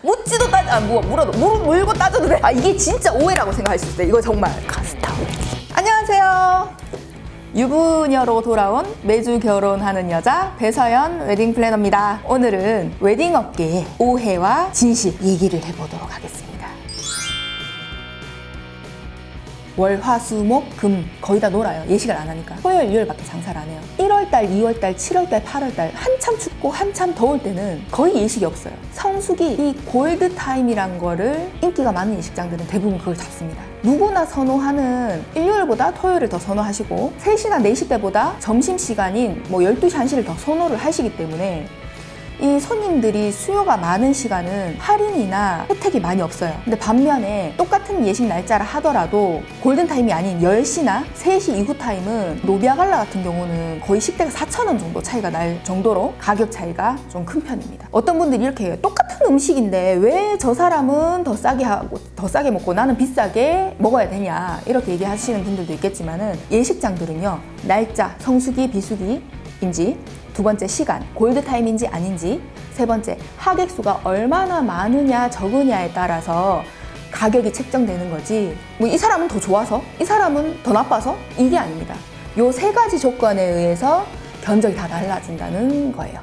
묻지도 물고 따져도 돼. 이게 진짜 오해라고 생각할 수 있어요. 이거 정말. 카스타. 안녕하세요. 유부녀로 돌아온 매주 결혼하는 여자 배서연 웨딩 플래너입니다. 오늘은 웨딩 업계의 오해와 진실 얘기를 해보도록 하겠습니다. 월, 화, 수, 목, 금 거의 다 놀아요. 예식을 안 하니까. 토요일, 일요일밖에 장사를 안 해요. 1월달, 2월달, 7월달, 8월달 한참 춥고 한참 더울 때는 거의 예식이 없어요. 성수기 이 골드 타임이란 거를 인기가 많은 예식장들은 대부분 그걸 잡습니다. 누구나 선호하는 일요일보다 토요일을 더 선호하시고 3시나 4시 때보다 점심시간인 12시, 1시를 더 선호를 하시기 때문에 이 손님들이 수요가 많은 시간은 할인이나 혜택이 많이 없어요. 근데 반면에 똑같은 예식 날짜를 하더라도 골든타임이 아닌 10시나 3시 이후 타임은 노비아갈라 같은 경우는 거의 식대가 4,000원 정도 차이가 날 정도로 가격 차이가 좀 큰 편입니다. 어떤 분들이 이렇게 해요. 똑같은 음식인데 왜 저 사람은 더 싸게 하고 더 싸게 먹고 나는 비싸게 먹어야 되냐 이렇게 얘기하시는 분들도 있겠지만은 예식장들은요, 날짜, 성수기, 비수기인지, 두 번째 시간, 골드타임인지 아닌지, 세 번째 하객 수가 얼마나 많으냐 적으냐에 따라서 가격이 책정되는 거지 이 사람은 더 좋아서 이 사람은 더 나빠서 이게 아닙니다. 요 3가지 조건에 의해서 견적이 다 달라진다는 거예요.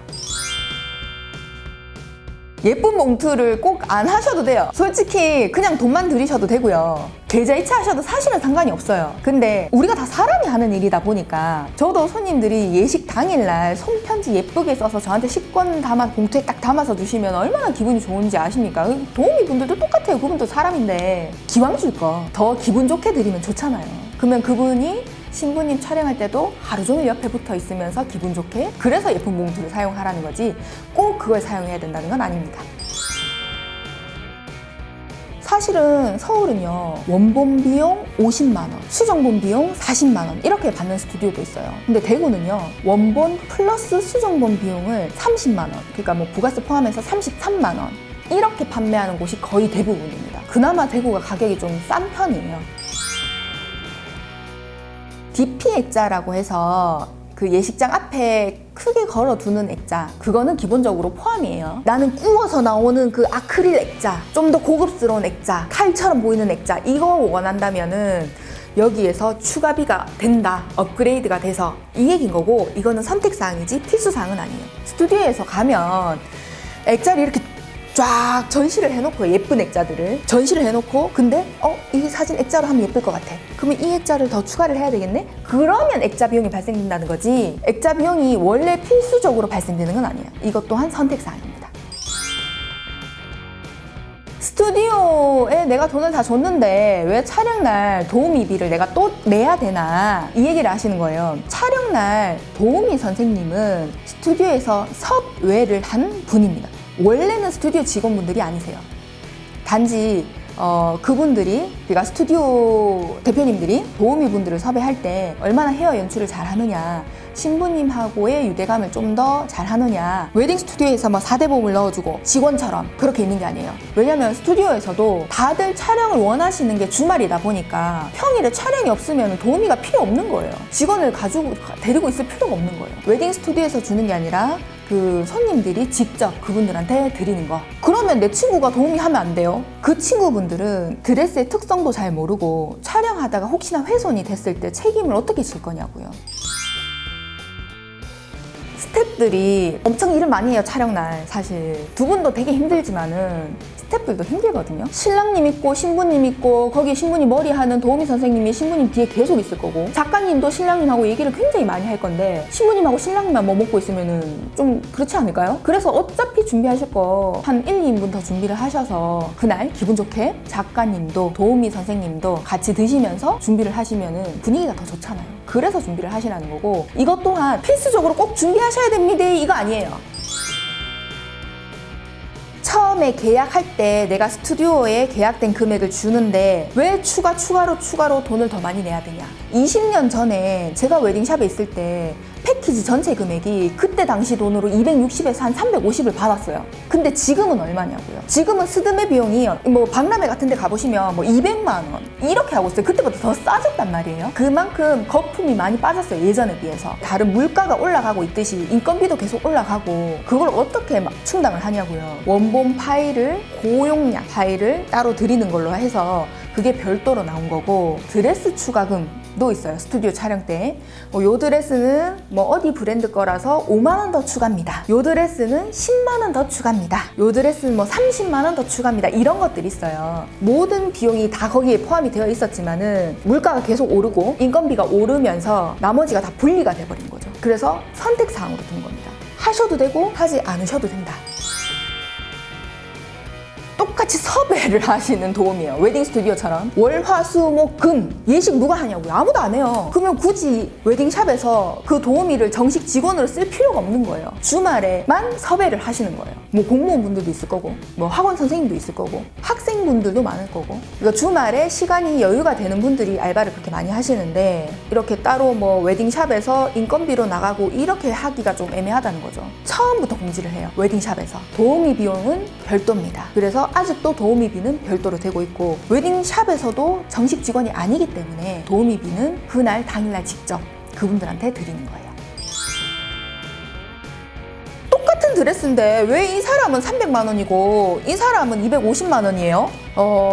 예쁜 봉투를 꼭 안 하셔도 돼요. 솔직히 그냥 돈만 들이셔도 되고요. 계좌이체 하셔도 사실은 상관이 없어요. 근데 우리가 다 사람이 하는 일이다 보니까 저도 손님들이 예식 당일날 손편지 예쁘게 써서 저한테 식권 봉투에 딱 담아서 주시면 얼마나 기분이 좋은지 아십니까? 도우미 분들도 똑같아요. 그분도 사람인데 기왕 줄 거 더 기분 좋게 드리면 좋잖아요. 그러면 그분이 신부님 촬영할 때도 하루 종일 옆에 붙어 있으면서 기분 좋게, 그래서 예쁜 봉투를 사용하라는 거지 꼭 그걸 사용해야 된다는 건 아닙니다. 사실은 서울은요, 원본 비용 50만 원, 수정본 비용 40만 원 이렇게 받는 스튜디오도 있어요. 근데 대구는요, 원본 플러스 수정본 비용을 30만 원, 그러니까 부가세 포함해서 33만 원 이렇게 판매하는 곳이 거의 대부분입니다. 그나마 대구가 가격이 좀 싼 편이에요. DP 액자라고 해서 그 예식장 앞에 크게 걸어두는 액자, 그거는 기본적으로 포함이에요. 나는 구워서 나오는 그 아크릴 액자, 좀 더 고급스러운 액자, 칼처럼 보이는 액자, 이거 원한다면은 여기에서 추가비가 된다, 업그레이드가 돼서 이 얘기인 거고, 이거는 선택사항이지 필수사항은 아니에요. 스튜디오에서 가면 액자를 이렇게 쫙 전시를 해놓고, 예쁜 액자들을 전시를 해놓고, 근데 이 사진 액자로 하면 예쁠 것 같아. 그러면 이 액자를 더 추가를 해야 되겠네? 그러면 액자 비용이 발생된다는 거지, 액자 비용이 원래 필수적으로 발생되는 건 아니에요. 이것 또한 선택사항입니다. 스튜디오에 내가 돈을 다 줬는데 왜 촬영날 도우미비를 내가 또 내야 되나, 이 얘기를 하시는 거예요. 촬영날 도우미 선생님은 스튜디오에서 섭외를 한 분입니다. 원래는 스튜디오 직원분들이 아니세요. 단지 그분들이, 그러니까 스튜디오 대표님들이 도우미분들을 섭외할 때 얼마나 헤어 연출을 잘 하느냐, 신부님하고의 유대감을 좀 더 잘 하느냐, 웨딩 스튜디오에서 4대보험을 넣어주고 직원처럼 그렇게 있는 게 아니에요. 왜냐면 스튜디오에서도 다들 촬영을 원하시는 게 주말이다 보니까 평일에 촬영이 없으면 도우미가 필요 없는 거예요. 직원을 데리고 있을 필요가 없는 거예요. 웨딩 스튜디오에서 주는 게 아니라 그 손님들이 직접 그분들한테 드리는 거. 그러면 내 친구가 도우미 하면 안 돼요. 그 친구분들은 드레스의 특성도 잘 모르고 촬영하다가 혹시나 훼손이 됐을 때 책임을 어떻게 질 거냐고요. 스태프들이 엄청 일을 많이 해요. 촬영날 사실 두 분도 되게 힘들지만은 스태프들도 힘들거든요. 신랑님 있고 신부님 있고, 거기 신부님 머리 하는 도우미 선생님이 신부님 뒤에 계속 있을 거고, 작가님도 신랑님하고 얘기를 굉장히 많이 할 건데 신부님하고 신랑님만 먹고 있으면은 좀 그렇지 않을까요? 그래서 어차피 준비하실 거 한 1, 2인분 더 준비를 하셔서 그날 기분 좋게 작가님도 도우미 선생님도 같이 드시면서 준비를 하시면은 분위기가 더 좋잖아요. 그래서 준비를 하시라는 거고, 이것 또한 필수적으로 꼭 준비하셔야 됩니다 이거 아니에요. 처음에 계약할 때 내가 스튜디오에 계약된 금액을 주는데 왜 추가로 돈을 더 많이 내야 되냐. 20년 전에 제가 웨딩샵에 있을 때 패키지 전체 금액이 그때 당시 돈으로 260에서 한 350을 받았어요. 근데 지금은 얼마냐고요? 지금은 스드메 비용이 뭐 박람회 같은 데 가보시면 뭐 200만 원 이렇게 하고 있어요. 그때보다 더 싸졌단 말이에요. 그만큼 거품이 많이 빠졌어요. 예전에 비해서. 다른 물가가 올라가고 있듯이 인건비도 계속 올라가고 그걸 어떻게 막 충당을 하냐고요. 원본 파일을 고용량 파일을 따로 드리는 걸로 해서 그게 별도로 나온 거고 드레스 추가금도 있어요. 스튜디오 촬영 때. 요 드레스는 뭐 어디 브랜드 거라서 5만 원 더 추가입니다. 요 드레스는 10만 원 더 추가입니다. 요 드레스는 뭐 30만 원 더 추가입니다. 이런 것들이 있어요. 모든 비용이 다 거기에 포함이 되어 있었지만은 물가가 계속 오르고 인건비가 오르면서 나머지가 다 분리가 돼버린 거죠. 그래서 선택사항으로 둔 겁니다. 하셔도 되고 하지 않으셔도 된다. 똑같이 섭외를 하시는 도우미예요. 웨딩 스튜디오처럼 월, 화, 수, 목, 금 예식 누가 하냐고요? 아무도 안 해요. 그러면 굳이 웨딩샵에서 그 도우미를 정식 직원으로 쓸 필요가 없는 거예요. 주말에만 섭외를 하시는 거예요. 뭐 공무원분들도 있을 거고 뭐 학원 선생님도 있을 거고 학생분들도 많을 거고 그러니까 주말에 시간이 여유가 되는 분들이 알바를 그렇게 많이 하시는데 이렇게 따로 뭐 웨딩샵에서 인건비로 나가고 이렇게 하기가 좀 애매하다는 거죠. 처음부터 공지를 해요. 웨딩샵에서 도우미 비용은 별도입니다. 그래서 아직도 도우미비는 별도로 되고 있고 웨딩샵에서도 정식 직원이 아니기 때문에 도우미비는 그날 당일날 직접 그분들한테 드리는 거예요. 똑같은 드레스인데 왜 이 사람은 300만 원이고 이 사람은 250만 원이에요?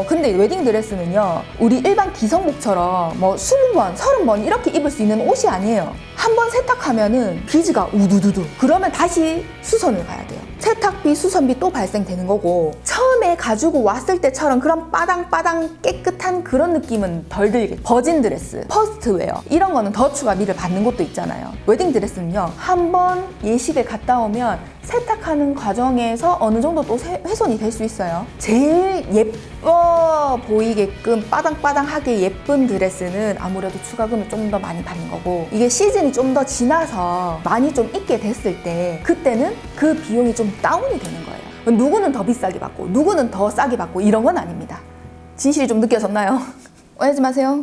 근데 웨딩 드레스는요 우리 일반 기성복처럼 뭐 20번, 30번 이렇게 입을 수 있는 옷이 아니에요. 한 번 세탁하면은 비즈가 우두두두 그러면 다시 수선을 가야 돼요. 세탁비, 수선비 또 발생되는 거고 처음에 가지고 왔을 때처럼 그런 빠당빠당 깨끗한 그런 느낌은 덜 들게 버진 드레스, 퍼스트 웨어 이런 거는 더 추가비를 받는 곳도 있잖아요. 웨딩 드레스는요 한 번 예식을 갔다 오면 세탁하는 과정에서 어느 정도 또 훼손이 될 수 있어요. 제일 예뻐 보이게끔 빠당빠당하게 예쁜 드레스는 아무래도 추가금을 좀 더 많이 받는 거고 이게 시즌이 좀 더 지나서 많이 좀 입게 됐을 때 그때는 그 비용이 좀 다운이 되는 거예요. 누구는 더 비싸게 받고 누구는 더 싸게 받고 이런 건 아닙니다. 진실이 좀 느껴졌나요? 오해하지 마세요.